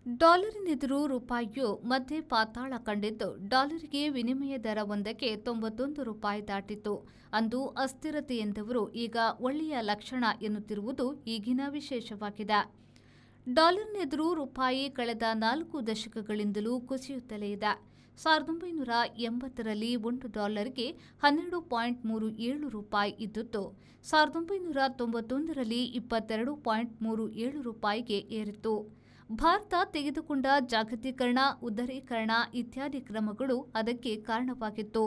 ಡಾಲರಿನೆದುರು ರೂಪಾಯಿಯು ಮಧ್ಯೆ ಪಾತಾಳ ಕಂಡಿದ್ದು, ಡಾಲರ್ಗೆ ವಿನಿಮಯ ದರ ಒಂದಕ್ಕೆ 91 ರೂಪಾಯಿ ದಾಟಿತ್ತು. ಅಂದು ಅಸ್ಥಿರತೆ ಎಂದವರು ಈಗ ಒಳ್ಳೆಯ ಲಕ್ಷಣ ಎನ್ನುತ್ತಿರುವುದು ಈಗಿನ ವಿಶೇಷವಾಗಿದೆ. ಡಾಲರ್ನೆದುರು ರೂಪಾಯಿ ಕಳೆದ 4 ದಶಕಗಳಿಂದಲೂ ಕುಸಿಯುತ್ತಲೇ ಇದೆ. 1980ರಲ್ಲಿ $1ಗೆ 12.37 ರೂಪಾಯಿ ಇದ್ದಿದ್ದು, 1991ರಲ್ಲಿ 22.37 ರೂಪಾಯಿಗೆ ಏರಿತ್ತು. ಭಾರತ ತೆಗೆದುಕೊಂಡ ಜಾಗತೀಕರಣ, ಉದಾರೀಕರಣ ಇತ್ಯಾದಿ ಕ್ರಮಗಳು ಅದಕ್ಕೆ ಕಾರಣವಾಗಿತ್ತು.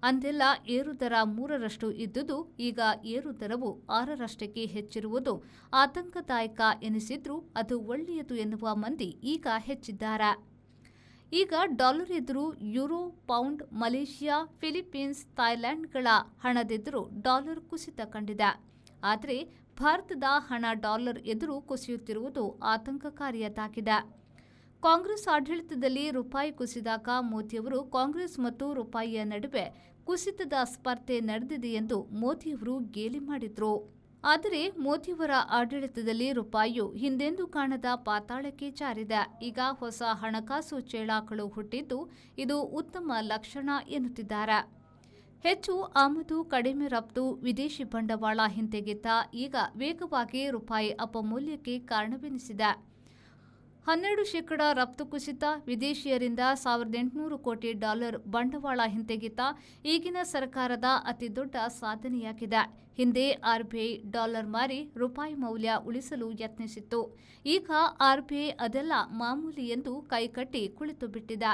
ಅಂದೆಲ್ಲ ಏರುದರ 3ರಷ್ಟು ಇದ್ದುದು ಈಗ ಏರುದರವು 6ರಷ್ಟಕ್ಕೆ ಹೆಚ್ಚಿರುವುದು ಆತಂಕದಾಯಕ ಎನಿಸಿದ್ರೂ ಅದು ಒಳ್ಳೆಯದು ಎನ್ನುವ ಮಂದಿ ಈಗ ಹೆಚ್ಚಿದ್ದಾರೆ. ಈಗ ಡಾಲರ್ ಎದುರು ಯುರೋ, ಪೌಂಡ್, ಮಲೇಷಿಯಾ, ಫಿಲಿಪೀನ್ಸ್, ಥಾಯ್ಲೆಂಡ್ಗಳ ಹಣದೆದುರು ಡಾಲರ್ ಕುಸಿತ ಕಂಡಿದೆ. ಆದರೆ ಭಾರತದ ಹಣ ಡಾಲರ್ ಎದುರು ಕುಸಿಯುತ್ತಿರುವುದು ಆತಂಕಕಾರಿಯದ್ದಾಗಿದೆ. ಕಾಂಗ್ರೆಸ್ ಆಡಳಿತದಲ್ಲಿ ರೂಪಾಯಿ ಕುಸಿದಾಗ ಮೋದಿಯವರು ಕಾಂಗ್ರೆಸ್ ಮತ್ತು ರೂಪಾಯಿಯ ನಡುವೆ ಕುಸಿತದ ಸ್ಪರ್ಧೆ ನಡೆದಿದೆ ಎಂದು ಮೋದಿಯವರು ಗೇಲಿ ಮಾಡಿದ್ರು. ಆದರೆ ಮೋದಿಯವರ ಆಡಳಿತದಲ್ಲಿ ರೂಪಾಯಿಯು ಹಿಂದೆಂದೂ ಕಾಣದ ಪಾತಾಳಕ್ಕೆ ಜಾರಿದೆ. ಈಗ ಹೊಸ ಹಣಕಾಸು ಚೇಳಾಕಳು ಹುಟ್ಟಿದ್ದು, ಇದು ಉತ್ತಮ ಲಕ್ಷಣ ಎನ್ನುತ್ತಿದ್ದಾರೆ. ಹೆಚ್ಚು ಆಮದು, ಕಡಿಮೆ ರಫ್ತು, ವಿದೇಶಿ ಬಂಡವಾಳ ಹಿಂತೆಗೆತ ಈಗ ವೇಗವಾಗಿ ರೂಪಾಯಿ ಅಪಮೌಲ್ಯಕ್ಕೆ ಕಾರಣವೆನಿಸಿದೆ. 12% ರಫ್ತು ಕುಸಿತ, ವಿದೇಶಿಯರಿಂದ $1,800 ಕೋಟಿ ಬಂಡವಾಳ ಹಿಂತೆಗೆತ ಈಗಿನ ಸರ್ಕಾರದ ಅತಿದೊಡ್ಡ ಸಾಧನೆಯಾಗಿದೆ. ಹಿಂದೆ ಆರ್ಬಿಐ ಡಾಲರ್ ಮಾರಿ ರೂಪಾಯಿ ಮೌಲ್ಯ ಉಳಿಸಲು ಯತ್ನಿಸಿತ್ತು. ಈಗ ಆರ್ಬಿಐ ಅದೆಲ್ಲ ಮಾಮೂಲಿ ಎಂದು ಕೈಕಟ್ಟಿ ಕುಳಿತುಬಿಟ್ಟಿದೆ.